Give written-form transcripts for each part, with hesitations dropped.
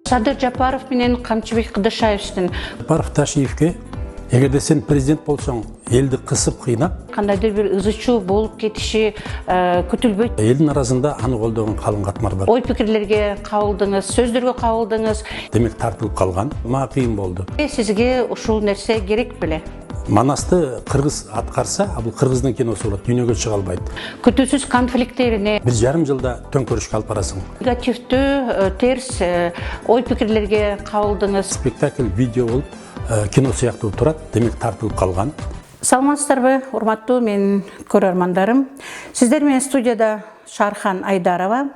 Садыр Жапаров менен Камчыбек Кыдышаевдин Жапаров Ташиевке, эгерде сен президент болсоң, элди кысып кыйнап, кандайдыр бир ызычуу болуп кетиши күтүлбөйт. элдин арасында аны колдогон калың катмар бар. Ой пикирлерге кабылдыңыз, сөздөргө кабылдыңыз. Демек тартылып калган, мага кыйын болду. Сизге ушул нерсе керек беле? Манасты кыргыз аткарса, бул кыргыздын киносу болот, дүйнөгө чыга албайт. Күтүүсүз конфликттерине 1,5 жылда төңкөрүшкө алып барасың. негативдүү, терс ой пикирлерге кабылдыңыз. Спектакль видео болуп, кино сыяктуу турат, демек тартылып калган. Саламатсыздарбы, урматтуу менин көрөрмандарым. Сиздер менен студияда Шархан Айдарова.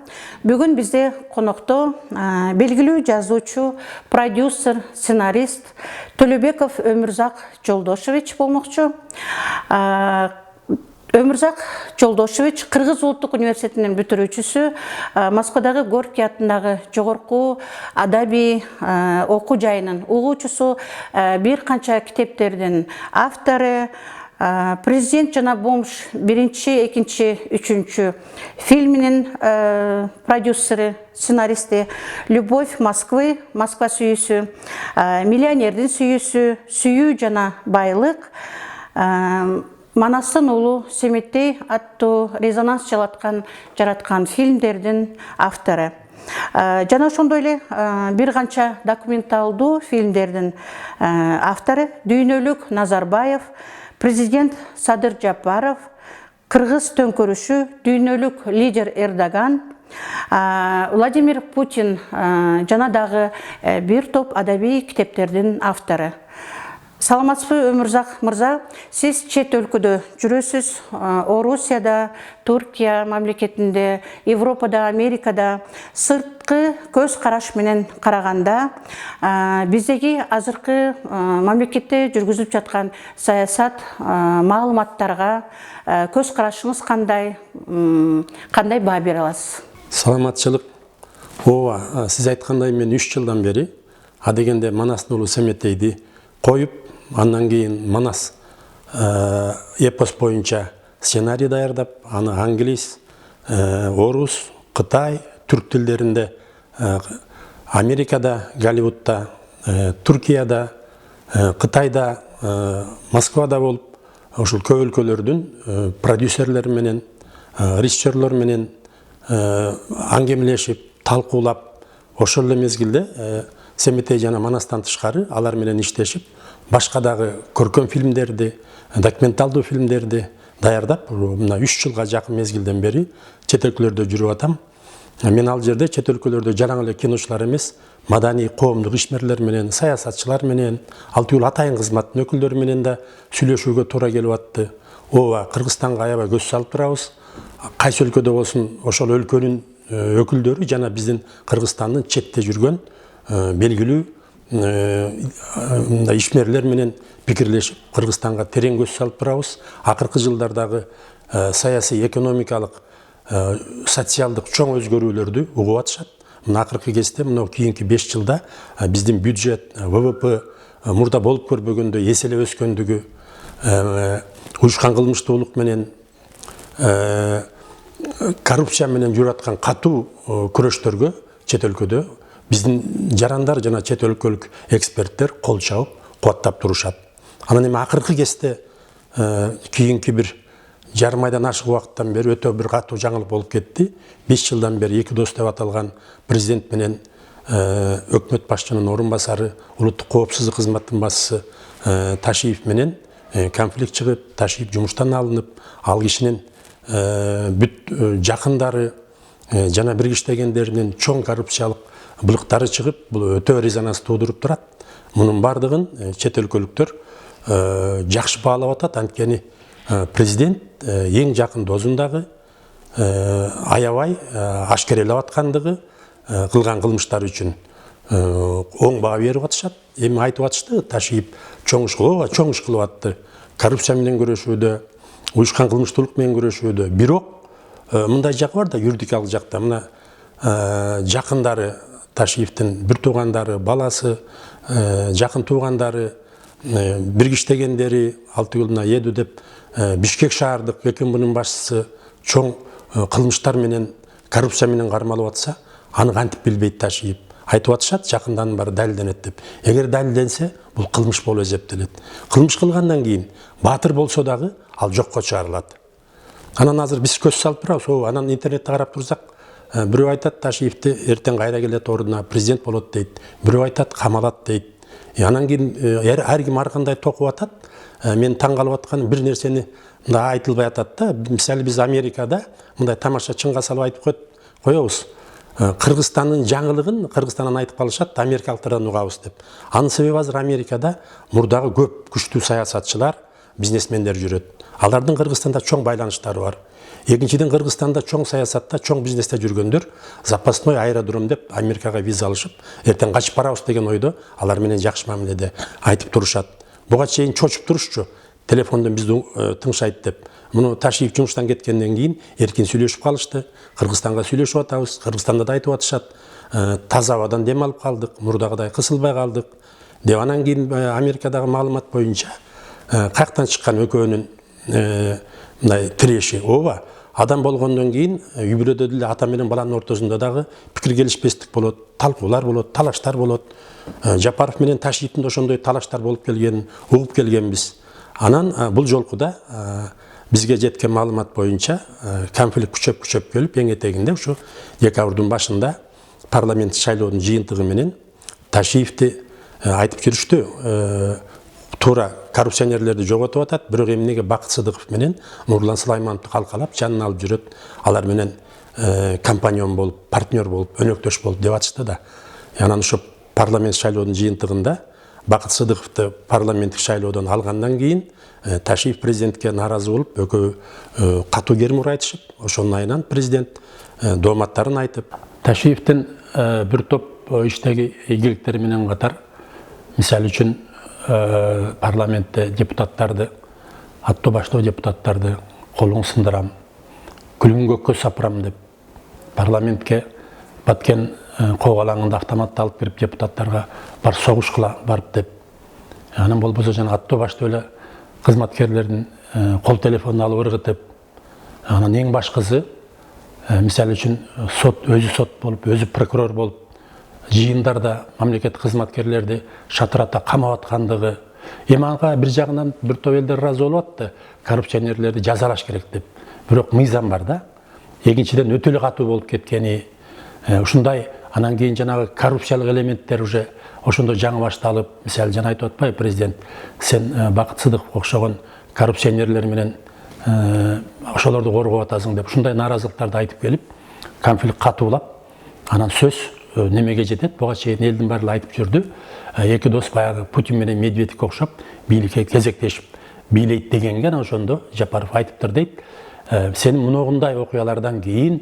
Бүгүн бизде конокто белгилүү жазуучу, продюсер, сценарист Төлөбеков Өмүрзак Жолдошевич болмокчу. Өмүрзак Жолдошевич Кыргыз улуттук университетинин бүтүрүүчүсү, Москвадагы Горький атындагы жогорку адабий окуу жайынын угуучусу, бир канча китептердин автору, Президент жана бомж 1, 2, 3 фильминин продюсери, сценаристи, Любовь Москвы, Москва сүйүүсү, Миллионердин сүйүүсү, Сүйүү жана байлык, Манастын уулу Семеттей аттуу резонанс жараткан фильмдердин автору. Жана ошондой эле бир канча документалдуу фильмдердин автору, Дүйнөлүк Назарбаев, Президент Садыр Жапаров, Кыргыз төңкөрүшү, Дүйнөлүк лидер Эрдоган, Владимир Путин жана дагы бир топ адабий китептердин автору. Саламатсызбы, Өмүрзак мырза, сиз чет өлкөдө жүрөсүз, Орусияда, Туркия мамлекетинде, Европада, Америкада. Сырткы көз караш менен караганда, биздеги азыркы мамлекетте жүргүзүлүп жаткан саясат, маалыматтарга көз карашыңыз кандай баа бере аласыз? Саламатчылык. Ооба, сиз айткандай мен 3 жылдан бери адегенде Манастын уулу Семетейди коюп, андан кийин Манас эпос боюнча сценарий даярдап, аны англис, орус, Кытай, түрк тилдеринде, Америкада, Голливудта, Туркияда, Кытайда, Москвада болуп, ушул көп өлкөлөрдүн продюсерлери менен, режиссерлор менен аңгемелешип, талкуулап, ошол эле мезгилде Семетей жана Манастан тышкары алар менен иштешип, башка дагы көркөм фильмдерди, документалдуу фильмдерди даярдап, мына 3 жылга жакын мезгилден бери чет өлкөлөрдө жүрүп атам. Мен ал жерде чет өлкөлөрдө жаран эле киночулар эмес, маданий коомдук ишмерлер менен, саясатчылар менен, алтыюл атайын кызматтын өкүлдөрү менен да сүйлөшүүгө туура келип атты. Ооба, Кыргызстанга аябай көз салып турабыз. Кайсы өлкөдө болсун, ошол өлкөнүн өкүлдөрү жана биздин Кыргызстандын четте жүргөн белгилүү ишмерлер менен пикирлешип, Кыргызстанга терең көз салып турабыз. Акыркы жылдардагы саясий, экономикалык, социалдык чоң өзгөрүүлөрдү угуп атышат. Мына акыркы кезде, мына кийинки 5 жылда биздин бюджет, ВВП мурда болуп көрбөгөндөй эселеп өскөндүгү, уюшкан кылмыштуулук менен, коррупция менен жүрүп аткан катуу күрөштөргө чет өлкөдө биздин жарандар жана чет өлкөлүк эксперттер кол чабып, кубаттап турушат. Анан эми акыркы кезде кийинки бир жарым айдан ашык убакыттан бери өтө бир катуу жаңылык болуп кетти. 5 жылдан бери эки дос деп аталган президент менен өкмөт башчынын орун басары, улуттук коопсуздук кызматтын башчысы Ташиев менен конфликт чыгып, Ташиев жумуштан алынып, ал кишинин бүт жакындары жана биргиштегендеринин чоң коррупциялык булуктары чыгып, бул өтө резонанс туудуруп турат. Мунун бардыгын чет өлкөлүктөр жакшы баалап атат. Анткени президент эң жакын досундагы аябай ашкерелеп аткандыгы, кылган кылмыштары үчүн оң баа берип атышат. Эми айтып атышты, Ташиев чоң иш кылып атты. Коррупция менен күрөшүүдө, уюшкан кылмыштуулук менен күрөшүүдө. Бирок мындай жагы бар да, юридикалык жакта. Мына жакындары, Ташиевдин бир туугандары, баласы, жакын туугандары, биргиштегендери, алтыюл Еду деп Бишкек шаардык ЭКМБнын башчысы чоң кылмыштар менен коррупция менен кармалып атса, аны кантип билбейт Ташиев. Айтып атышат, жакындан бары далилденет деп. Эгер далилденсе, бул кылмыш болуп эсептелет. Кылмыш кылгандан кийин баатыр болсо дагы ал жокко чыгарылат. Анан азыр биз көз салып турабыз, анан интернетте карап турсак, бирөө айтат Ташиевти эртең кайра келет ордуна, президент болот дейт. Бирөө айтат камалат дейт. Анан кийин ар ким ар кандай токуп атат. Мен таң калып атканым бир нерсени мындай айтылбай атат да. Мисалы биз Америкада мындай тамаша чынга салып айтып коебуз. Кыргызстандын жаңылыгын Кыргызстандан айтып калышат, америкалыктардан угабыз деп. Анын себеби азыр Америкада мурдагы көп күчтүү саясатчылар, бизнесмендер жүрөт. Алардын Кыргызстанда чоң байланыштары бар. Экинчиден, Кыргызстанда чоң саясатта, чоң бизнесте жүргөндөр запасной аэродром деп Америкага виза алышып, эртең качып барабыз деген ойдо алар менен жакшы мамиледе айтып турушат. Буга чейин чочуп турушчу. Телефондон бизди тыңшайт деп. Муну Ташиев жумуштан кеткенден кийин эркин сүйлөшүп калышты. Кыргызстанга сүйлөшүп атабыз. Кыргызстанда да айтып атышат. Таза абадан дем алып калдык, мурдагыдай кысылбай калдык. Деп анан кийин Америкадагы маалымат боюнча каяктан чыккан экөөнүн мындай тиреши ооба. Адам болгондон кийин үй бүлөдө деле ата менен баланын ортосунда дагы пикир келишпестик болот, талкуулар болот, талаштар болот. Жапаров менен Ташиевдин ошондой талаштар болуп келгенин угуп келгенбиз. Анан бул жолку да бизге жеткен маалымат боюнча конфликт күчөп келип, эң этегинде ушу декабрдын башында парламент шайлоонун жыйынтыгы менен Ташиевди айтып жүрүштү. Туура коррупционерлерди жоготуп атат, бирок эмнеге Бакыт Сыдыков менен Нурлан Сулаймановду калкалап, жанына алып жүрөт, алар менен компаньон болуп, партнер болуп, өнөктөш болуп деп атышты да. Анан ошо парламент шайлоонун жыйынтыгында Бакыт Сыдыковду парламенттик шайлоодон алгандан кийин Ташиев президентке нааразы болуп, экөө катуу кермур айтышып, ошонун айынан президент дооматтарын айтып, Ташиевдин бир топ иштеги ийгиликтери менен катар, мисалы үчүн парламентте депутаттарды, аттуу баштоо депутаттарды колуң сындырам, күлүң көккө сапырам деп парламентке баткен когалаңында автоматты алып кирип депутаттарга бар согуш кыла барып деп. Анан болбосо жана аттуу баштоо эле кызматкерлердин кол телефонун алып ыргытып, анан эң башкысы мисалы үчүн өзү сот болуп, өзү прокурор болуп, жыйындарда мамлекеттик кызматкерлерди шатырата камап аткандыгы. Ага бир жагынан бир топ элдер ыраазы болуп атты, коррупционерлерди жазалаш керек деп. Бирок мыйзам бар да. Экинчиден өтө эле катуу болуп кеткени, ушундай анан кийин жанагы коррупциялык элементтер уже ошондо жаңы башталып, мисалы жана айтып атпайбы президент, сен Бакыт Сыдыковго окшогон коррупционерлер менен ошолорду коргоп атасың деп ушундай нааразылыктарды айтып келип, конфликт катуулап, анан сөз немеге жетет, буга чейин элдин баары айтып жүрдү. Эки дос баягы Путин менен Медведевке окшоп, бийликке кезектешип бийлейт дегенге ошондо Жапаров айтыптыр дейт. Сенин мындай окуялардан кийин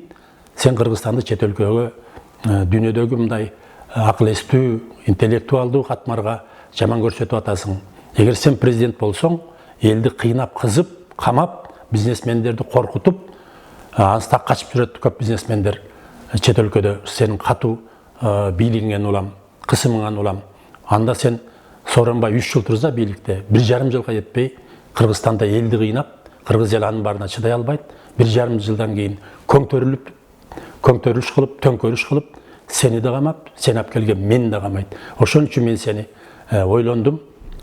сен Кыргызстанды чет өлкөгө, дүйнөдөгү мындай акыл эстүү, интеллектуалдуу катмарга жаман көрсөтүп атасың. Эгер сен президент болсоң, элди кыйнап, кызып, камап, бизнесмендерди коркутуп, анста качып жүрөт көп бизнесмендер чет өлкөдө. Сенин катуу бийлигиңен улам, кысымыңан улам. Анда сен сооронбай 3 жыл турса бийликте, 1,5 жылга жетпей Кыргызстанда элди кыйнап, кыргыз эл анын баарына чыдай албайт. 1,5 жылдан кийин көңтөрүлүш кылып, төңкөрүш кылып, сени да камап, сен алып келген мени да камайт. Ошон үчүн мен сени ойлондум.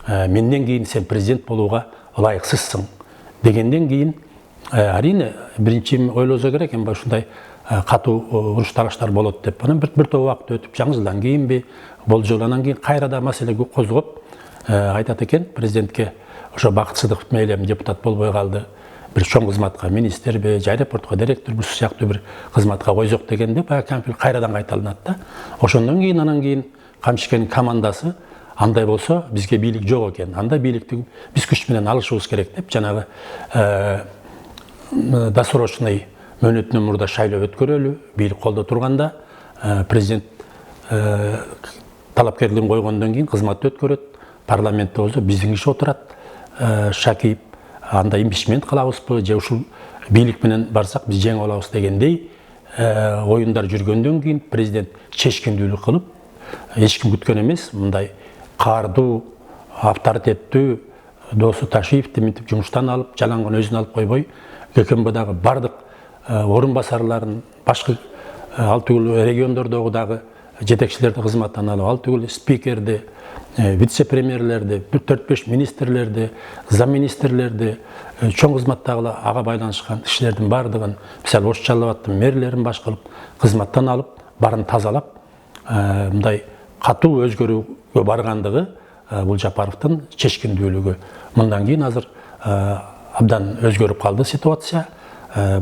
Менден кийин сен президент болууга ылайыксызсың дегенден кийин арине биринчи ойлосо керек, эми ушундай катуу уруш талаштар болот деп. Анан бир топ убакыт өтүп, жаңы жылдан кийинби, болжол анан кийин кайрада маселе козгоп айтат экен президентке, ошо Бакыт Сыдыков мейлем депутат болбой калды, бир чоң кызматка, министрби, аэропортко директор бул сыяктуу бир кызматка койсок дегенде баягы конфликт кайрадан кайталанат да. Ошондон кийин анан кийин Камчыкенин командасы андай болсо бизге бийлик жок экен. Анда бийликти биз күч менен алышыбыз керек деп жанагы досрочный мөөнөтүнөн мурда шайлоо өткөрөлү, бийлик колдо турганда президент талапкерлигин койгондон кийин кызматты өткөрөт, парламентте болсо биздин киши отурат, Шакиев, анда импичмент кылабызбы, же ушул бийлик менен барсак биз жеңип алабыз дегендей оюндар жүргөндөн кийин президент чечкиндүүлүк кылып, эч ким күткөн эмес, мындай каардуу, авторитеттүү досу Ташиевди мынтип жумуштан алып, жалаңган өзүн алып койбой, ККМБдагы бардык орун басарларын, башкы ал түгіл региондордогу дагы жетекчилерди кызматтан алып, ал түгіл спикерди, вице-премьерлерди, 4-5 министрлерди, замминистрлерди, чоң кызматтагы ага байланышкан кишилердин бардыгын, мисалы Ош Жалал-Абадтын мэрлерин баш кылып, кызматтан алып, барын тазалап, мындай катуу өзгөрүүгө баргандыгы бул Жапаровдун чечкиндүүлүгү. Мындан кийин азыр абдан өзгөрүп калды ситуация.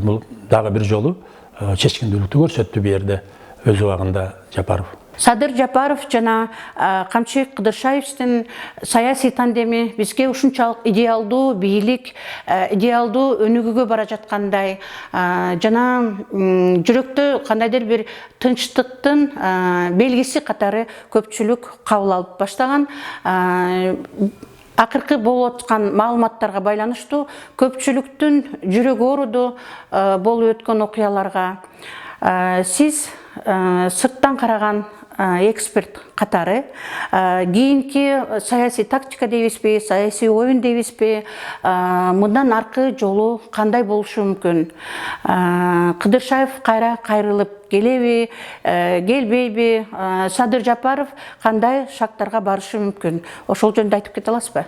Бул дагы бир жолу чечкиндүүлүктү көрсөттү бу жерде өз убагында Жапаров. Садыр Жапаров жана Камчыбек Кыдыршаевдин саясий тандеми бизге ушунчалык идеалдуу бийлик, идеалдуу өнүгүүгө бара жаткандай, жана жүрөктө кандайдыр бир тынчтыктын белгиси катары көпчүлүк кабыл алып баштаган. Акыркы болуп аткан маалыматтарга байланыштуу көпчүлүктүн жүрөгү ооруду болуп өткөн окуяларга сиз сырттан караган эксперт катары кийинки саясий тактика дейбизби, саясий оюн дейбизби, мындан аркы жолу кандай болушу мүмкүн? Кыдыршаев кайра кайрылып келеби, келбейби? Садыр Жапаров кандай шагтарга барышы мүмкүн? Ошол жөнүндө айтып кете аласызбы?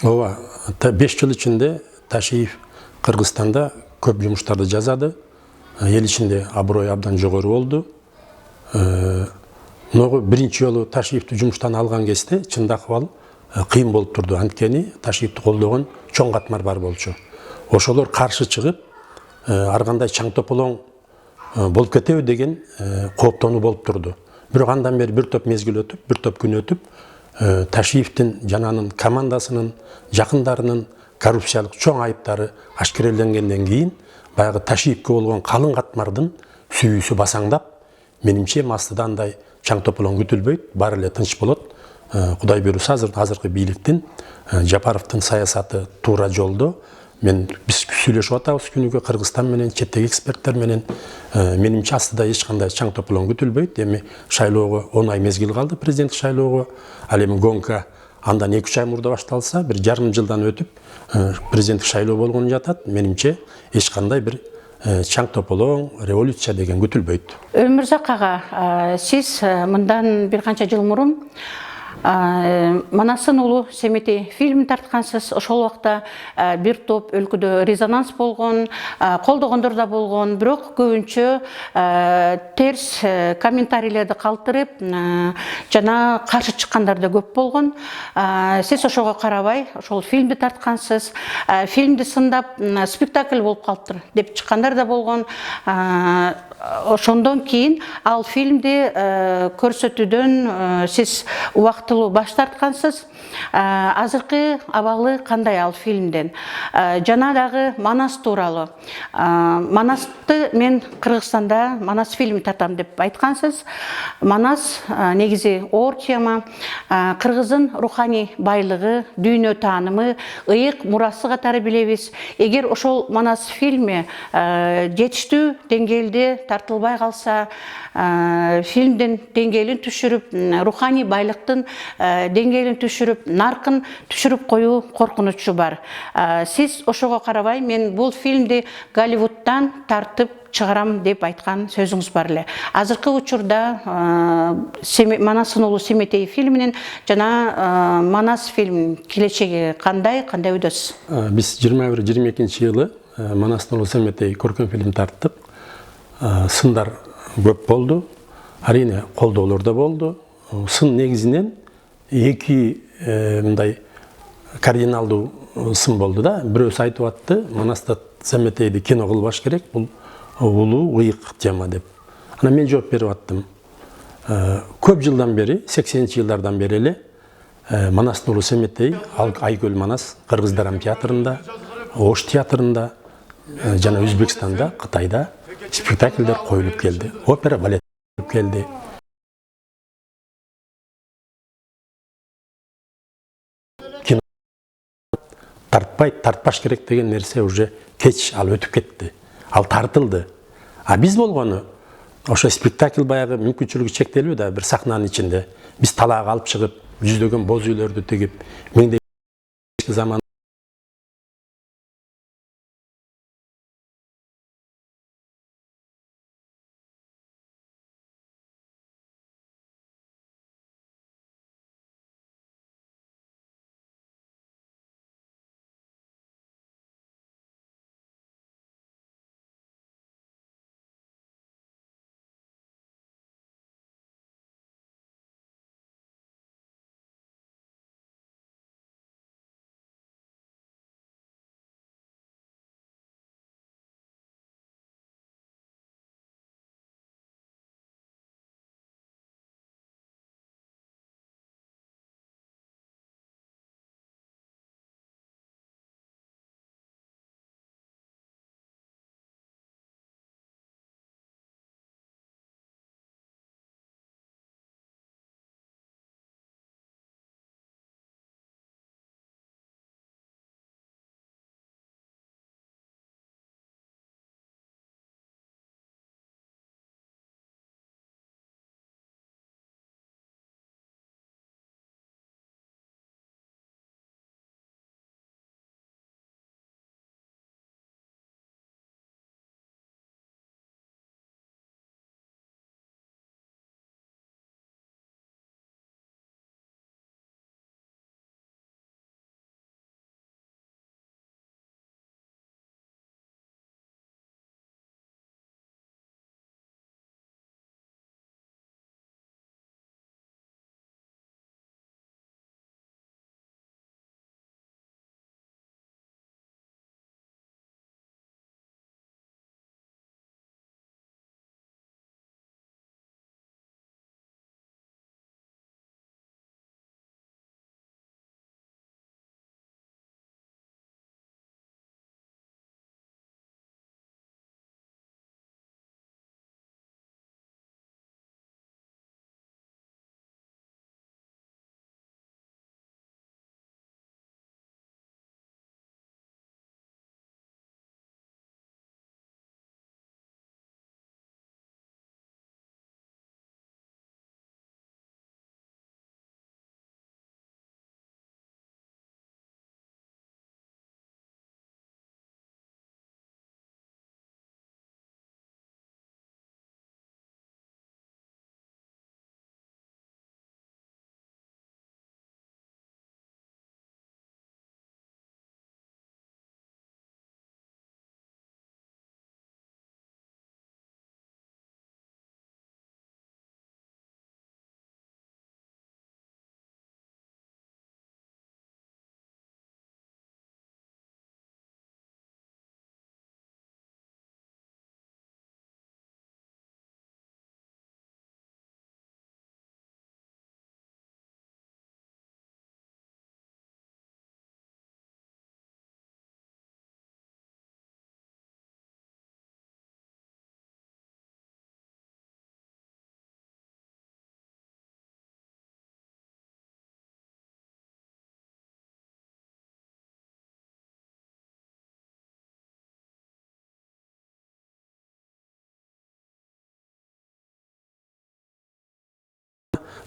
Ооба, 5 жыл ичинде Ташиев Кыргызстанда көп жумуштарды жазады. Ел ичинде аброй абдан жогору болду. Ногу биринчи жолу Ташиевди жумуштан алган кезде чындап акыбал кыйын болуп турду. Анткени Ташиевди колдогон чоң катмар бар болчу. Ошолор каршы чыгып, ар кандай чаң тополоң болуп кетеби деген кооптонуу болуп турду. Бирок андан бери бир топ мезгил өтүп, бир топ күн өтүп, Ташиевдин жана анын командасынын, жакындарынын коррупциялык чоң айыптары ашкереленгенден кийин баягы Ташиевке болгон калың катмардын сүйүүсү басаңдап, менимче астыда андай чаң тополоң күтүлбөйт, баары эле тынч болот. Кудай буйруса азыркы бийликтин Жапаровдун саясаты туура жолдо. Биз сүйлөшүп атабыз күнүгө Кыргызстан менен, четтеги эксперттер менен. Менимче астыда эч кандай чаң тополоң күтүлбөйт. Эми шайлоого 10 ай мезгил калды, президенттик шайлоого. Ал эми гонка андан 2-3 ай мурда башталса, бир жарым жылдан өтүп, президенттик шайлоо болгону жатат. Менимче эч кандай бир чаң тополоң, революция деген күтүлбөйт. Өмүрзак ага, сиз мындан бир канча жыл мурун Манастын уулу Семетей фильм тарткансыз. Ошол убакта бир топ өлкөдө резонанс болгон, колдогондор да болгон, бирок көбүнчө терс комментарийлерди калтырып, жана каршы чыккандар да көп болгон. Сиз ошого карабай, ошол фильмди тарткансыз. Фильмди сындап, спектакль болуп калыптыр деп чыккандар да болгон. Ошондон кийин ал фильмди көрсөтүүдөн сиз убактылуу баш тарткансыз. Азыркы абалы кандай ал фильмден? Жана дагы Манас тууралуу. Манасты мен Кыргызстанда Манас фильм тартам деп айткансыз. Манас негизи оор тема. Кыргыздын руханий байлыгы, дүйнө таанымы, ыйык мурасы катары билебиз. Эгер ошол Манас фильми жетиштүү деңгээлде тартылбай калса, фильмдин деңгээлин түшүрүп, руханий байлыктын деңгээлин түшүрүп, наркын түшүрүп коюу коркунучу бар. Сиз ошого карабай, мен бул фильмди Голливудтан тартып чыгарам деп айткан сөзүңүз бар эле. Азыркы учурда Манастын уулу Семетей фильминин жана Манас фильм келечеги кандай өйдөсүз? Биз 21-22 Манастын уулу Семетей көркөм фильм тарттык. Сындар көп болду. Арине колдоолор да болду. Сын негизинен эки мындай кардиналдуу сын болду да. Бирөөсү айтып атты, Манастын Семетейди кино кылбаш керек, бул улуу ыйык тема деп. Анан мен жооп берип аттым. Көп жылдан бери, 80-жылдардан бери эле Манастын уулу Семетей, Айкөл Манас Кыргыз драма театрында, Ош театрында жана Өзбекстанда, Кытайда спектакльдер коюлуп келди. Опера, балет коюлуп келди. Кино тартпаш керек деген нерсе уже кеч, ал өтүп кетти. Ал тартылды. А биз болгону ошо спектакль баягы мүмкүнчүлүгү чектелүү да, бир сахнанын ичинде. Биз талаага алып чыгып, жүздөгөн боз үйлөрдү тигип, миңдеген заман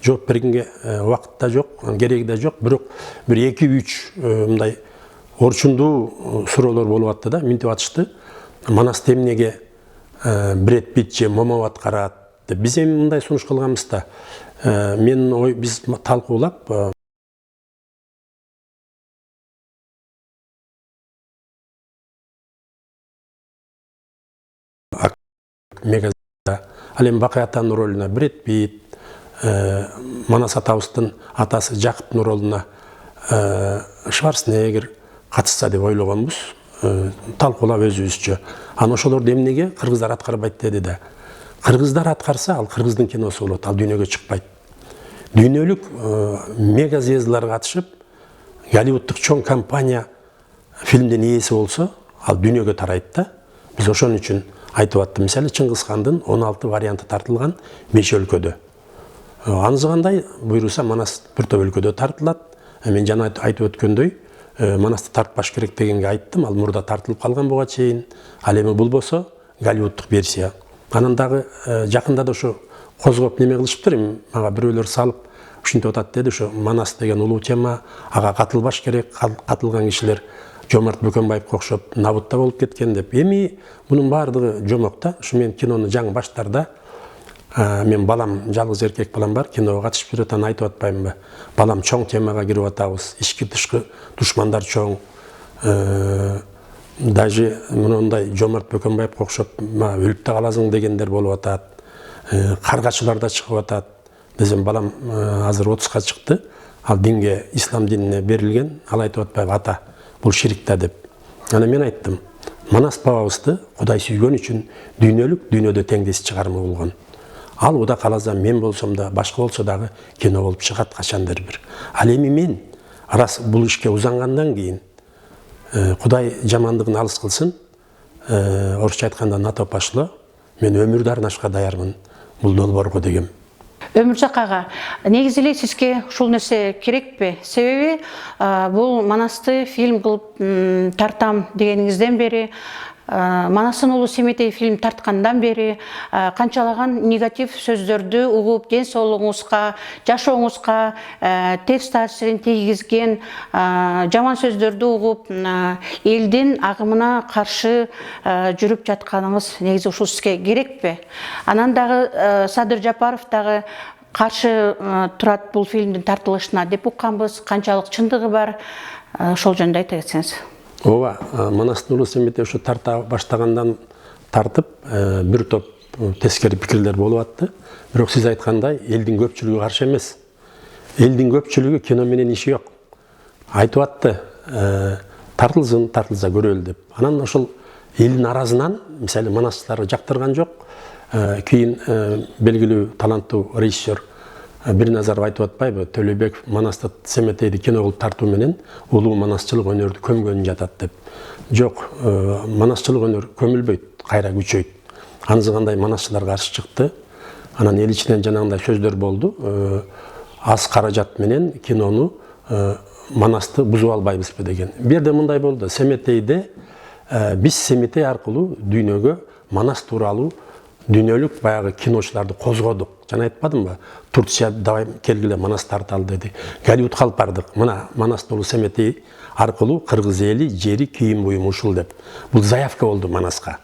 жооп бергенге убакыт да жок, кереги да жок. Бирок бир 2-3 мындай орчундуу суроолор болуп атты да, минтип атышты. Манас эмнеге Бред Питт же Момо аткарат деп. Биз эми мындай сунуш кылганбыз да. Биз талкуулап Мегазда ал эми Бакый атанын ролуна Бред Питт, Манас атабыздын атасы Жакыптын ролуна Шварценеггер катышса деп ойлогонбуз. Талкуулап өзүбүзчө. Анан ошолорду эмнеге кыргыздар аткарбайт деди да. Кыргыздар аткарса, ал кыргыздын киносу болот, ал дүйнөгө чыкпайт. Дүйнөлүк мега звездалар катышып, Голливудтук чоң компания фильмдин ээси болсо, ал дүйнөгө тарайт да. Биз ошон үчүн айтып аттым. Мисалы Чыңгыз хандын 16 варианты тартылган 5 өлкөдө. Анызгандай буйруса Манас бир топ өлкөдө тартылат. Мен жана айтып өткөндөй, Манасты тартпаш керек дегенге айттым. Ал мурда тартылып калган буга чейин. Ал эми бул болсо Голливудтук версия. Анан дагы жакында да ошо козгоп неме кылышыптыр. Мага бирөөлөр салып ушинтип атат деди. Ошо Манас деген улуу тема, ага катылбаш керек. Катылган кишилер Жомарт Бөкөнбаевге окшоп набутта болуп кеткен деп. Эми мунун баардыгы жомок да. Ушу мен кинону жаңы баштарда мен балам, жалгыз эркек балам бар, киного катышып жүрөт, анан айтып атпаймынбы? Балам чоң темага кирип атабыз, ички тышкы душмандар чоң. Даже мындай Жомарт Бөкөнбаевге окшоп өлүп да каласың дегендер болуп атат. Каргачылар да чыгып атат. Десем балам азыр 30-ка чыкты. Ал динге, ислам динине берилген. Ал айтып атпайбы, ата, бул ширик да деп. Анан мен айттым, Манас бабабызды Кудай сүйгөн үчүн дүйнөлүк, дүйнөдө теңдес чыгарма болгон. Ал Уда каласа мен болсом да, башка болсо дагы кино болуп чыгат качандыр бир. Ал эми мен рас бул ишке узангандан кийин Кудай жамандыгын алыс кылсын, орусча айтканда нато пошло, мен өмүрдү арнашка даярмын бул долбоорго дегем. Өмүрзак ага, негизи эле сизге ушул нерсе керекпи? Себеби бул Манасты фильм кылып тартам дегениңизден бери, Манастын уулу Семетей фильм тарткандан бери канчалаган негатив сөздөрдү угуп, ден соолугуңузга, жашооңузга терс таасирин тийгизген жаман сөздөрдү угуп, элдин агымына каршы жүрүп жатканыңыз негизи ушул сизге керекпи? Анан дагы Садыр Жапаров дагы каршы турат бул фильмдин тартылышына деп укканбыз. Канчалык чындыгы бар? Ошол жөнүндө айта кетсеңиз. Ооба, Манастын уулу Семетей ошо тарта баштагандан тартып, бир топ тескери пикирлер болуп атты. Бирок сиз айткандай, элдин көпчүлүгү каршы эмес. Элдин көпчүлүгү кино менен иши жок. Айтып атты, тартылсын, тартылса көрөлү деп. Анан ошол элдин аразынан, мисалы Манастарды жактырган жок. Кийин белгилүү таланттуу режиссер Бирназаров айтып атпайбы, Төлөбеков Манасты Семетейди кино кылып тартуу менен улуу манасчылык өнөрдү көмгөн жатат деп. Жок, манасчылык өнөр көмүлбөйт, кайра күчөйт. Анызгандай манасчылар каршы чыкты. Анан эл ичинен жанагындай сөздөр болду. Аз каражат менен кинону Манасты бузуп албайбызбы деген. Бир жерде мындай болду. Семетейде биз Семетей аркылуу дүйнөгө Манас тууралуу дүйнөлүк баягы киночуларды козгодук. Жана айтпадымбы? Турция давай келгиле Манас тарталы деди. Голливудка алып бардык. Мына Манастын уулу Семетей аркылуу кыргыз эли, жери, кийим буюму ушул деп. Бул заявка болду Манаска.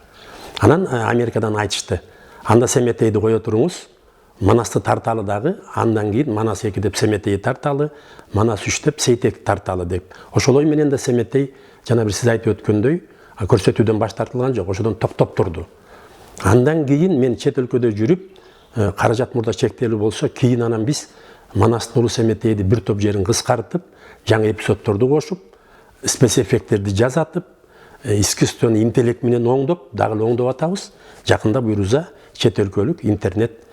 Анан Америкадан айтышты. Анда Семетейди кое туруңуз. Манасты тарталы дагы, андан кийин Манас 2 деп Семетей тарталы, Манас 3 деп Сейтек тарталы деп. Ошолой менен да Семетей жана бир сиз айтып өткөндөй, көрсөтүүдөн баш тартылган жок, ошодон токтоп турду. Андан кийин мен чет өлкөдө жүрүп, каражат мурда чектелүү болсо, кийин анан биз Манастын уулу Семетейди бир топ жерин кыскартып, жаңы эпизоддорду кошуп, спецэффекттерди жасатып, искусственный интеллект менен оңдоп, дагы оңдоп атабыз. Жакында буйруза чет өлкөлүк интернет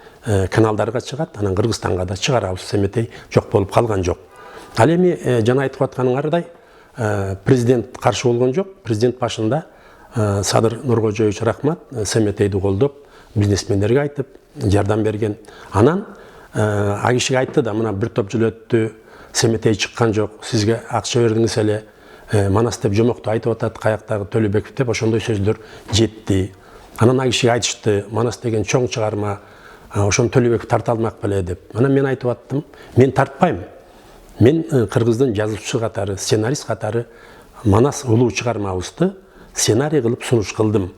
каналдарга чыгат, анан Кыргызстанга да чыгарабыз. Семетей жок болуп калган жок. Ал эми жана айтып атканыңардай, президент каршы болгон жок. Президент башында Садыр Нуркожоевич рахмат, Семетейди колдоп, бизнесмендерге айтып, жардам берген. Анан агишиге айтты да, мына бир топ жыл өттү, Семетей чыккан жок, сизге акча бердиңиз эле, Манас деп жомокту айтып атат, каяктагы Төлөбеков деп ошондой сөздөр жетти. Анан агишиге айтышты, Манас деген чоң чыгарма, ошону Төлөбек тарта алмак беле деп. Анан мен айтып аттым, мен тартпайм. Мен Кыргыздын жазуучу катары, сценарист катары Манас улуу чыгармабызды сценарий кылып сунуш кылдым.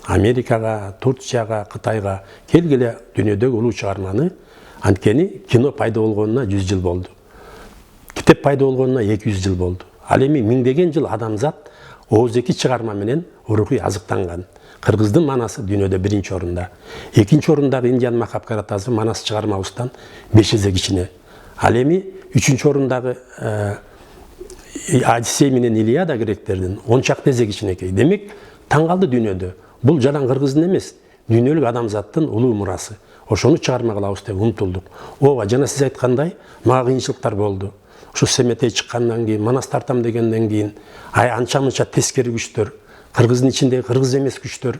Америкага, Турцияга, Кытайга келгиле дүйнөдөгү улуу чыгарманы. Анткени кино пайда болгонуна 100 жыл болду. Китеп пайда болгонуна 200 жыл болду. Ал эми миңдеген жыл адамзат ооздеги чыгарма менен рухий азыктанган. Кыргыздын манасы дүйнөдө биринчи орунда. Экинчи орундагы Индиан Махабхаратасы манас чыгармабыздан 5 эсе кичине. Ал эми үчүнчү орундагы Одиссей менен Илиада гректердин 10 чакты эсе кичинекей. Демек, таң калды дүйнөдө. Бул жалаң кыргыздын эмес, дүйнөлүк адамзаттын улуу мурасы. Ошону чыгарма кылабыз деп умтулдук. Ооба, жана сиз айткандай, мага кыйынчылыктар болду. Ушу Семетей чыккандан кийин, Манас тартам дегенден кийин, анча-мынча тескери күчтөр, кыргыздын ичиндеги кыргыз эмес күчтөр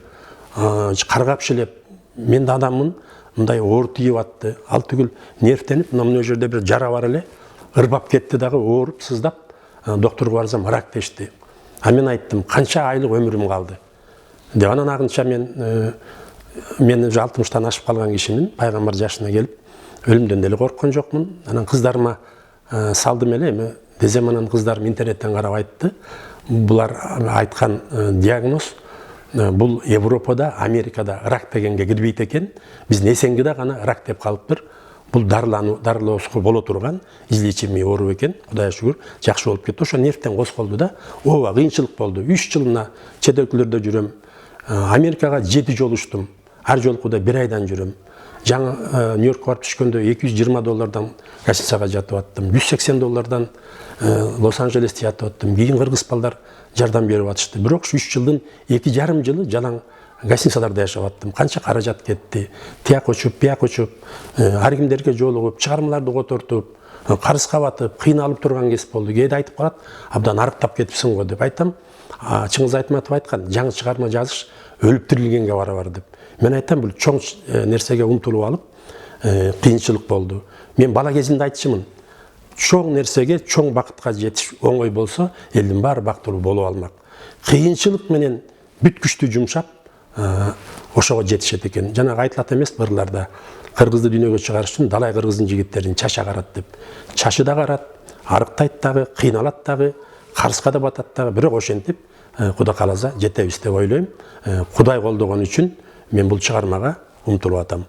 каргап шилеп, мен да адаммын, мындай оор тийип атты. Ал түгүл нервтенип, мына жерде бир жара бар эле, ырбап кетти дагы, ооруп, сыздап, докторго барсам рак дешти. А мен айттым, канча айлык өмүрүм калды. Деп анан агынча мен 60-тан ашып калган кишимин, пайгамбар жашына келип, өлүмдөн деле корккон жокмун. Анан кыздарыма салдым эле, эми десем анан кыздарым интернеттен карап айтты. Булар айткан диагноз бул Европада, Америкада рак дегенге кирбейт экен. Биздин Эсенгиде гана рак деп калыптыр. Бул дарылооско боло турган излечимий оору экен. Кудайга шүгүр, жакшы болуп кетти. Ошо нервтен козголду да. Ооба, кыйынчылык болду. 3 жыл мына чет өлкөлөрдө жүрөм. Америкага 7 жол учтум. Ар жолкуда 1 айдан жүрөм. Жаңы Нью-Йоркко барып түшкөндө $220 гостиницага жатып аттым. $180 Лос-Анджелесте жатып аттым. Кийин кыргыз балдар жардам берип атышты. Бирок 3 жылдын 2,5 жылы жалаң гостиницаларда жашап аттым. Канча каражат кетти. Тияк учуп, бияк учуп, ар кимдерге жолугуп, чыгармаларды котортуп, карызга батып, кыйналып турган кез болду. Кээде айтып калат, абдан арыктап кетипсиң го деп айтам. Чыңгыз Айтматов айткан, жаңы чыгарма жазыш өлүп тирилгенге бар деп. Мен айтам, бул чоң нерсеге умтулуп алып, кыйынчылык болду. Мен бала кезимде айтчумун, чоң нерсеге, чоң бакытка жетиш оңой болсо, элдин баары бактылуу болуп алмак. Кыйынчылык менен бүт күчтү жумшап, ошого жетишет экен. Жанагы айтылат эмес бырларда, кыргызды дүйнөгө чыгарыш үчүн далай кыргыздын жигиттерин чашы агарат деп. Чашы да агарат, арыктайт дагы, кыйналат дагы, карызга да батат дагы, бирок ошентип Кудай кааласа жетебиз деп ойлойм. Кудай колдогон үчүн мен бул чыгармага умтулуп атам.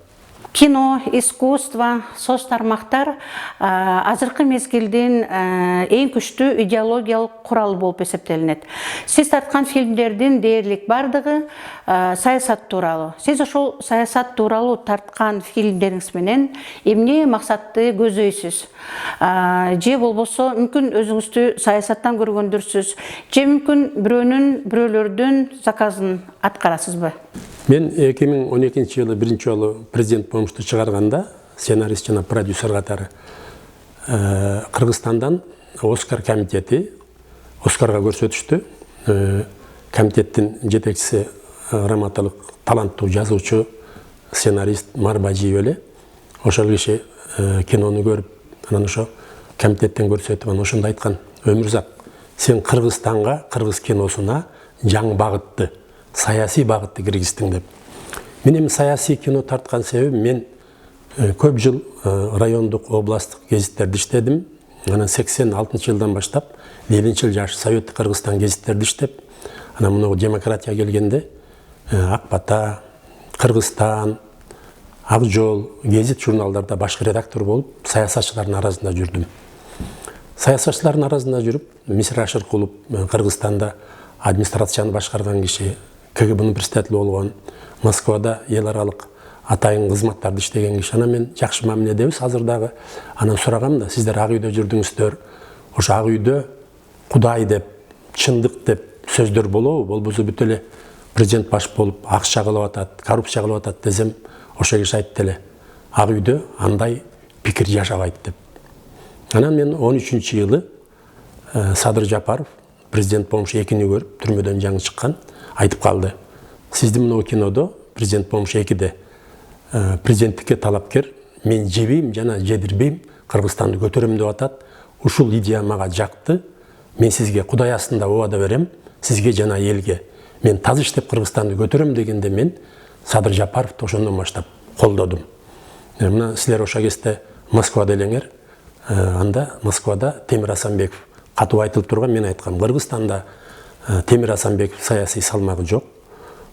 Кино, искусство, соц тармактар азыркы мезгилдин эң күчтүү идеологиялык курал болуп эсептелинет. Сиз тарткан фильмдердин дээрлик бардыгы саясат тууралуу. Сиз ошол саясат тууралуу тарткан фильмдериңиз менен эмне максатты көзөйсүз? Же болбосо мүмкүн өзүңүздү саясаттан көргөндүрсүз, же мүмкүн бирөөлөрдүн заказын аткарасызбы? Мен 2012 жылы биринчи жолу президент болмушту чыгарганда, сценарист жана продюсер катары Кыргызстандан Оскар комитети Оскарга көрсөтүштү. Комитеттин жетекчиси раматылык таланттуу жазуучу, сценарист Марбажиев эле. Ошол киши кинону көрүп, анан ошо комитеттен көрсөтүп, анан ошондо айткан, Өмүрзак, сен Кыргызстанга, кыргыз киносуна жаңы багытты, саясий багытты киргиздиң деп. Мен эми саясий кино тарткан себебим, мен көп жыл райондук, областтык гезиттерде иштедим. Анан 86 жылдан баштап Ленинчил жаш Советтик Кыргызстан гезиттерде иштеп, анан мына демократия келгенде Ак Бата, Кыргызстан, Ак Жол гезит журналдарда башкы редактор болуп, саясатчылардын арасында жүрдүм. Саясатчылардын арасында жүрүп, Мисир Ашыркулов Кыргызстанда администрацияны башкарган киши, КГБнын председатели болгон, Москвада эл аралык атайын кызматтарды иштеген киши. Анан мен жакшы мамиледебиз азыр дагы. Анан сурагам да, сиздер ак үйдө жүрдүңүздөр. Ошо ак үйдө Кудай деп, чындык деп сөздөр болобу? Болбосо бүт эле президент баш болуп, акча кылып атат, коррупция кылып атат десем, ошо киши айтты эле, ак үйдө андай пикир жашабайт деп. Анан мен 13-жылы Садыр Жапаров, президент болмуш экини көрүп, түрмөдөн жаңы чыккан, айтып калды. Сиздин мына кинодо президент болмуш экиде президенттикке талапкер, мен жебейм жана жедирбейм, Кыргызстанды көтөрөм деп атат. Ушул идея мага жакты. Мен сизге Кудай астында убада берем, сизге жана элге. Мен таз иштеп Кыргызстанды көтөрөм дегенде мен Садыр Жапаровду ошондон баштап колдодум. мына силер ошол кезде Москвада элеңер, анда Москвада Темир Асанбеков катуу айтылып турган, мен айткам, Кыргызстанда Темир Асанбеков саясий салмагы жок.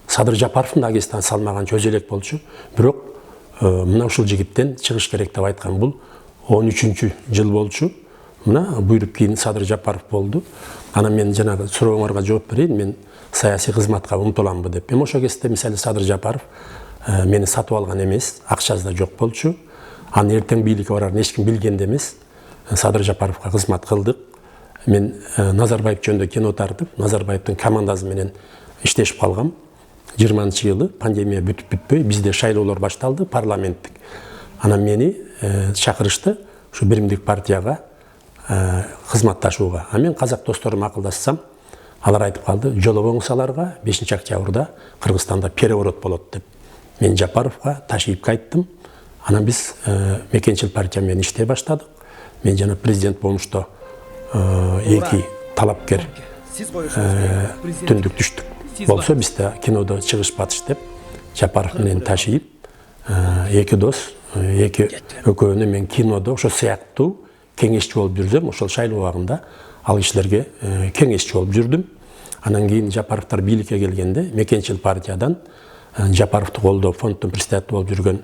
Садыр Жапаровдун да кезинен салмаган чөз элек болчу, бирок мына ушул жигиттен чыгыш керек деп айткан. Бул 13-чү жыл болчу. Мына буйруп кийин Садыр Жапаров болду. Анан мен жанагы сурооңорго жооп берейин, мен саясий кызматка умтуламбы деп. Эми ошол кезде мисалы Садыр Жапаров мени сатып алган эмес, акчасы да жок болчу. Анын эртең бийликке барарын эч ким билген эмес. Садыр Жапаровго кызмат кылдык. Мен Назарбаев жөнүндө кино тартып, Назарбаевдин командасы менен иштешип калгам. 20-жылы пандемия бүтүп-бүтпөй, бизде шайлоолор башталды, парламенттик. Анан мени чакырышты ушу Биримдик партияга кызматташууга. А мен казак досторум акылдашсам, алар айтып калды, жолобоңуз аларга 5-октябрда Кыргызстанда переворот болот деп. Мен Жапаровга, Ташиевке айттым. Анан биз мекенчил партия менен иштей баштадык. Мен жана президент болмушто эки талапкер түндүк түштүк. Болсо бизде кинодо чыгыш батыш деп Жапаров менен Ташиев эки дос, эки экөөнү мен кинодо ошо сыяктуу кеңешчи болуп жүрдүм. Ошол шайлоо убагында ал кишилерге кеңешчи болуп жүрдүм. Анан кийин Жапаровдор бийликке келгенде мекенчил партиядан Жапаровду колдоо фонддун председатели болуп жүргөн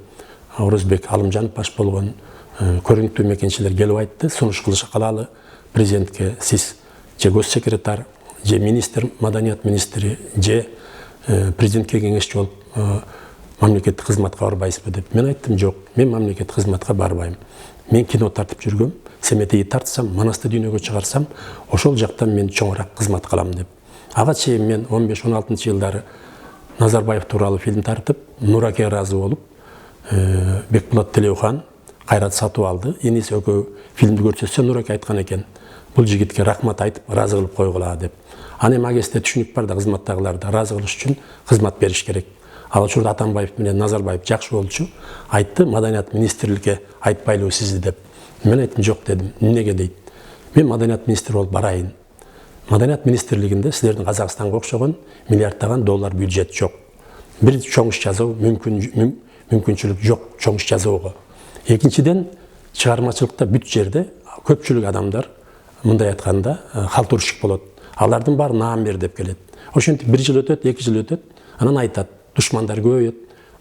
Орозбек Алымжанов баш болгон көрүнүктүү мекенчилер келип айтты, сунуш кылыш калалы президентке сиз же гос секретарь, же министр, маданият министри, же президентке кеңешчи болуп мамлекеттик кызматка барбайсызбы деп. Мен айттым, жок, мен мамлекеттик кызматка барбайм. Мен кино тартып жүргөм, Семетейди тартсам, Манасты дүйнөгө чыгарсам, ошол жактан мен чоңураак кызмат кылам деп. Ага чейин мен 15-16 жылдары Назарбаев тууралуу фильм тартып, Нураке ыраазы болуп, Бекболот Телеухан кайрат сатып алды. Эниси экөө фильмди көрсөтсө Нураке айткан экен, бул жигитке рахмат айтып, ыраазы кылып койгула деп. Аны эми агесте түшүнүк бар да, кызматтагыларды ыраазы кылыш үчүн кызмат бериш керек. Ал учурда Атамбаев менен Назарбаев жакшы болчу. Айтты, маданият министрликке айтпайлыбы сизди деп. Мен айттым, жок дедим. Эмнеге дейт. Мен маданият министри болуп барайын. Маданият министрлигинде силердин Казакстанга окшогон миллиарддаган доллар бюджет жок. Бир чоң иш жасоо мүмкүнчүлүк жок чоң иш жасоого. Экинчиден, чыгармачылыкта бүт жерде көпчүлүк адамдар мындай айтканда халтурщик болот. Алардын баары наам бер деп келет. Ошентип 1 жыл өтөт, 2 жыл өтөт, анан айтат, душмандар көбөйөт,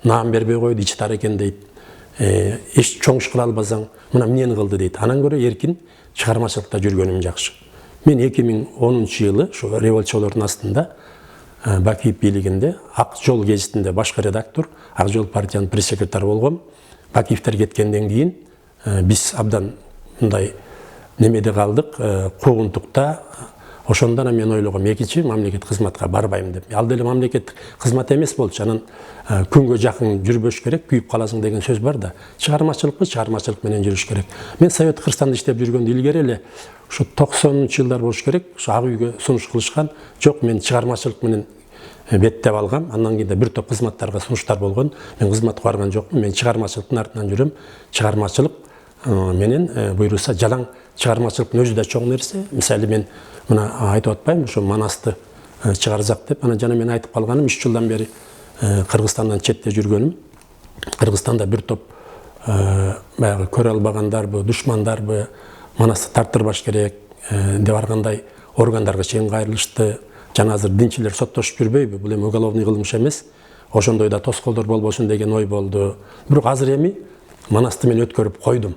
наам бербей койду, ичи тар экен дейт. Эч чоң иш кыла албасаң, мына эмнени кылды дейт. Анан көрө эркин чыгармачылыкта жүргөнүм жакшы. Мен 2010-жылы ошо революциялардын астында Бакиев бийлигинде Ак жол гезитинде башкы редактор, Ак жол партиянын пресс-секретары болгом. Бакиевтер кеткенден кийин биз абдан мындай немеде калдык, куугунтукта. Ошондон мен ойлогом, экинчи мамлекеттик кызматка барбайм деп. Ал деле мамлекеттик кызмат эмес болчу. Анан күнгө жакын жүрбөш керек, күйүп каласың деген сөз бар да. Чыгармачылыкпы, чыгармачылык менен жүрүш керек. Мен Совет Кыргызстанда иштеп жүргөндө илгери эле ушу 90-жылдар болуш керек. Ушу Ак үйгө сунуш кылышкан. Жок, мен чыгармачылык менен беттеп алгам. Андан кийин бир топ кызматтарга сунуштар болгон. Мен кызматка барган жокмун. Мен чыгармачылыктын артынан жүрөм. Чыгармачылык менен буйруса жалаң чыгармачылыктын өзү да чоң нерсе. Мисалы мен мына айтып атпайм, ошо Манасты чыгарзак деп. Анан жана мен айтып калганым 3 жылдан бери Кыргызстандан четте жүргөнүм. Кыргызстанда бир топ баягы көрө албагандарбы, душмандарбы, Манасты тартырбаш керек деп аргандай органдарга чейин кайрылышты. Жана азыр динчилер соттошуп жүрбөйбү? Бул эми уголовный кылмыш эмес. Ошондой да тоскоолдор болбосун деген ой болду. Бирок азыр эми Манасты мен өткөрүп койдум.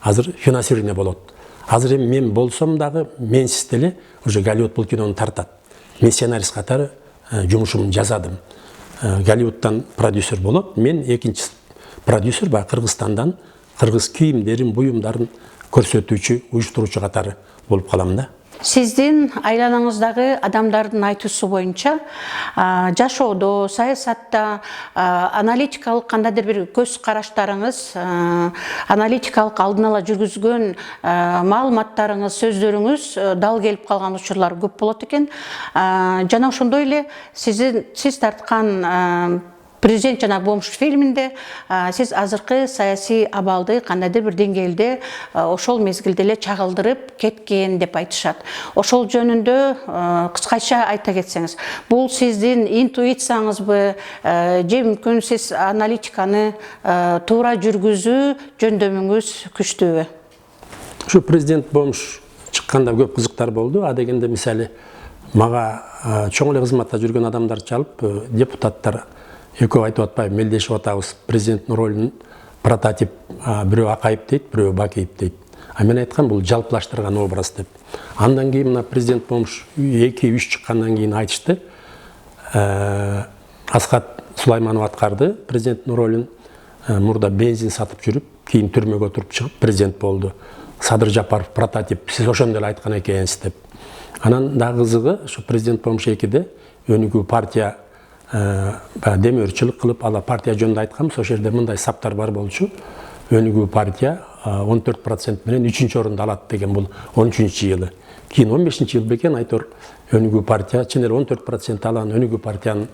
Азыр финансирование болот. Азыр эми мен болсом дагы менсиз деле уже Голливуд бул кинону тартат. Мен сценарист катары жумушумду жазадым. Голливудтан продюсер болот. Мен экинчи продюсер ба Кыргызстандан кыргыз кийимдерин, буюмдарын көрсөтүүчү, уюштуруучу катары болуп калам да. Сиздин айланаңыздагы адамдардын айтуусу боюнча жашоодо, саясатта аналитикалык кандайдыр бир көз караштарыңыз, аналитикалык алдын ала жүргүзгөн маалыматтарыңыз, сөздөрүңүз дал келип калган учурлар көп болот экен. Жана ошондой эле сиз тарткан Президент жана бомж фильминде сиз азыркы саясий абалды кандайдыр бир деңгээлде ошол мезгилде эле чагылдырып кеткен деп айтышат. Ошол жөнүндө кыскача айта кетсеңиз, бул сиздин интуицияңызбы же мүмкүн сиз аналитиканы туура жүргүзүү жөндөмүңүз күчтүүбү? Ушу президент бомж чыкканда көп кызыктар болду. А дегенде мисалы мага чоң эле кызматта жүргөн адамдарды алып депутаттар экөө айтып атпайбы, мелдешип атабыз, президенттин ролун прототип, бирөө акайып дейт, бирөө бакиев дейт. А мен айткам, бул жалпылаштырган образ деп. Андан кийин мына президент бомж 2-3 чыккандан кийин айтышты. Асхат Сулайманов аткарды президенттин ролун. Мурда бензин сатып жүрүп, кийин түрмөгө отуруп чыгып президент болду. Садыр Жапаров прототип, сиз ошондой эле айткан экенсиз деп. Анан дагы кызыгы, ушу президент бомж 2-де өнүгүү партия демөөрчүлүк кылып, ала партия жөнүндө айтканбыз, ошол жерде мындай саптар бар болчу. Өнүгүү партия 14% менен 3-орунду алат деген, бул 13-жылы. Кийин 15-жыл бекен айтор өнүгүү партия чын эле 14% алган өнүгүү партиянын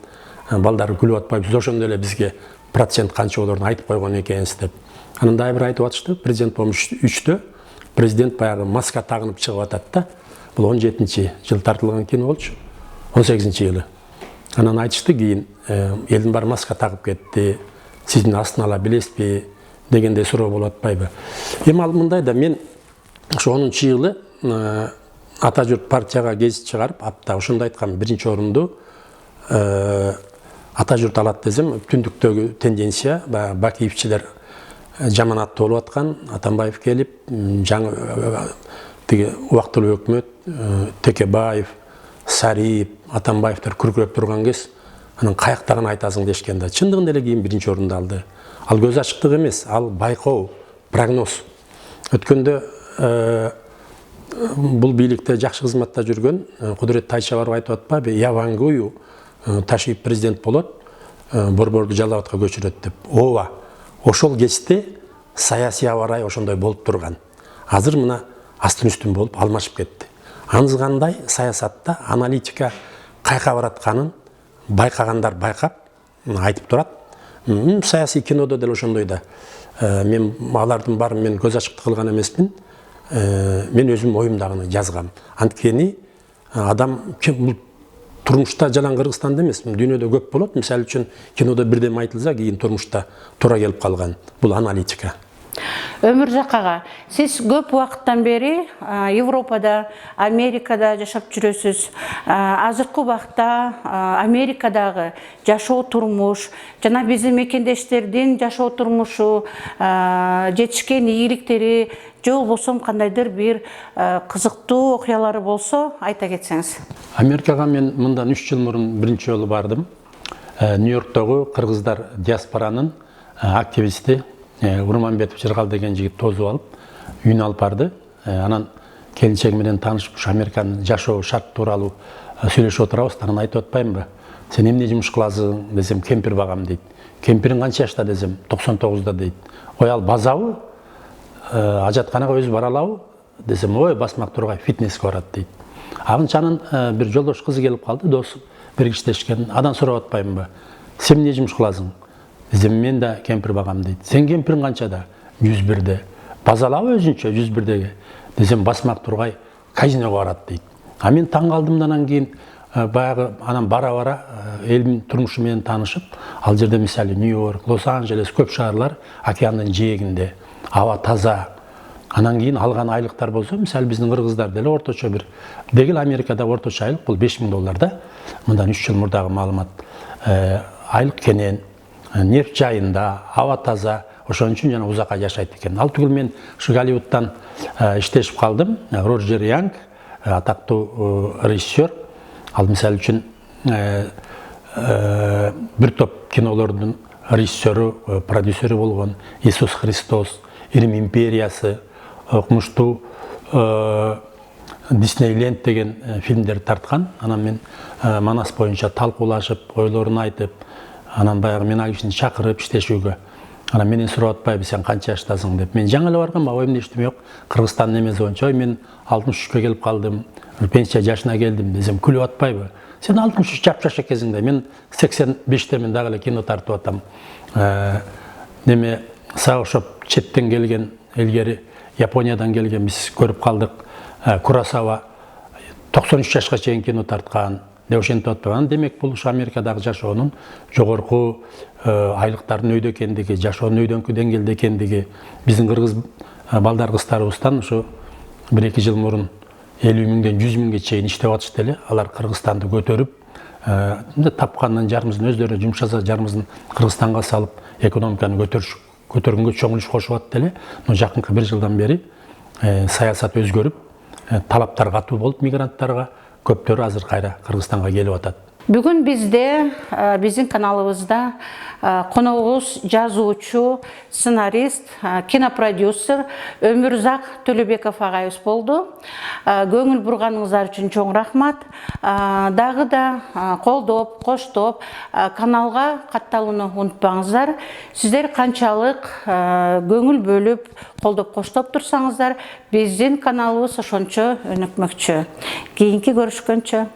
балдары күлүп атпайбы, сиз ошондой эле бизге процент канча болоорун айтып койгон экенсиз деп. Анан дагы бир айтып атышты, президент бомж 3-тө президент баягы маска тагынып чыгып атат да. Бул 17-жыл тартылган кино болчу. 18-жылы. Анан айтышты, кийин элдин баары маска тагып кетти, сиздин астын ала билесизби дегенде суроо болуп атпайбы. Эми ал мындай да, мен ошо 10-жылы ата журт партияга гезит чыгарып, апта ошондо айткам, 1-орунду ата журт алат десем, түндүктөгү тенденция бакиевчилер жаманатты болуп аткан, Атамбаев келип, жаңы тиги убактылуу өкмөт, Текебаев, Сариев, Атамбаевтер күркүрөп турган кез, анан каяктагын айтасың дешкен да. Чындыгында эле кийин 1-орунду алды. Ал көз ачыктык эмес, ал байкоо, прогноз. Өткөндө бул бийликте жакшы кызматта жүргөн Кудурет Тайшабаров айтып атпайбы, Явангую Ташиев президент болот, Борборду Жалал Абадка көчүрөт деп. Ооба, ошол кезде саясий аба-ырай ошондой болуп турган. Азыр мына астын үстүн болуп алмашып кетти. Аңызгандай саясатта аналитика кайка баратканын байкагандар байкап айтып турат. Саясий кинодо деле ошондой да. Мен алардын баарын мен көз ачыктык кылган эмесмин. Мен өзүм оюмдагыны жазгам. Анткени адам турмушта жалаң Кыргызстанда эмес, дүйнөдө көп болот. Мисалы үчүн кинодо бирдеме айтылса, кийин турмушта туура келип калган. Бул аналитика. Өмүрзак ага, сиз көп убакыттан бери Европада, Америкада жашап жүрөсүз. Азыркы убакта Америкадагы жашоо турмуш жана биздин мекендештердин жашоо турмушу, жетишкен ийгиликтери же болбосо кандайдыр бир кызыктуу окуялары болсо айта кетсеңиз. Америкага мен мындан 3 жыл мурун 1-жолу бардым. Нью-Йорктогу кыргыздар диаспоранын активисти Урманбетов Жыргал деген жигит тозуп алып, үйүнө алып барды. Анан келинчеги менен таанышып, Американын жашоо шарт тууралуу сүйлөшүп отурабыз. Анан айтып атпаймынбы? Сен эмне жумуш кыласың десем, кемпир багам дейт. Кемпириң канча жашта десем, 99-да дейт. Ой, ал базабы? Ажатканага өзү бара алабы десем, ой, басмак тургай, фитнеске барат дейт. Анын бир жолдош кызы келип калды, дос бир киштешкен. Адан сурап атпаймынбы? Сен эмне жумуш кыласың? Десем, мен да кемпир багам дейт. Сен кемпириң канчада? 101-де. Базалабы өзүнчө 101-деге? Десем, басмак тургай, казиного барат дейт. А мен таң калдым, анан кийин баягы анан бара-бара элдин турмушу менен таанышып, ал жерде мисалы Нью-Йорк, Лос-Анджелес, көп шаарлар океандын жээгинде, аба таза. Анан кийин алган айлыктар болсо, мисалы биздин кыргыздар деле орточо бир дегил Америкада орточо айлык бул $5000 да. Мындан 3 жыл мурдагы маалымат. Айлык кенен, нефть жайында, аба таза, ошон үчүн жана узакка жашайт экен. Ал түгүл мен ушу Голливудтан иштешип калдым. Роджер Янг, атактуу режиссер. Ал мисалы үчүн бир топ кинолордун режиссеру, продюсеру болгон. Иисус Христос, Рим империясы, окумуштуу Диснейленд деген фильмдер тарткан. Анан мен Манас боюнча талкуулашып, ойлорун айтып, анан баягы мен ал кишини чакырып иштешүүгө. Анан менен сурап атпайбы, сен канча жаштасың деп. Мен жаңы эле баргам, оюмда эчтеме жок. Кыргызстандын эмеси боюнча, мен 63-кө келип калдым, пенсия жашына келдим десем, күлүп атпайбы. Сен 63 жапшаша кезіңде, мен 85-те мен дағылы кино тартып атам. Неме сағышып четтен келген, елгері Япониядан келген біз көріп қалдық. Курасава 93 жашқа чейін кино тартқан. Деушен тоттыған, демек бұл Америкадағы жашауының жоғырқы айлықтардың өйді екендігі, жашауының өйденкі деңгелді екендігі, біздің қырғыз балдар қыстарыбыздан 1-2 жыл мұрын 50 мыңден 100 мыңға чейін іштеп атыштелі, алар Қырғызстанды көтеріп, тапқаннан жарымыздың өздері жұмыс жаса жарымыздың Қырғызстанға салып, экономиканы көтергенге чоң үлес қосып аттелі. Жақынғы 1 жылдан бері саясат өзгеріп, талаптар қату болып мигранттарға, көптері азыр қайра Қырғызстанға келіп атады. Бүгін бізде, біздің каналымызда қонағымыз жазуучу, сценарист, кинопродюсер Өмүрзак Төлөбеков ағайыбыз болды. Көңіл бұрғаныңыздар үшін чоң рахмат. Дағы да қолдоп, қоштоп, каналға қатталуыны ұнытпаңыздар. Сіздер қанчалық көңіл бөліп, қолдоп, қоштоп тұрсаңыздар, біздің каналымыз ошончо өнікмекчі. Кейінгі көрішкенче.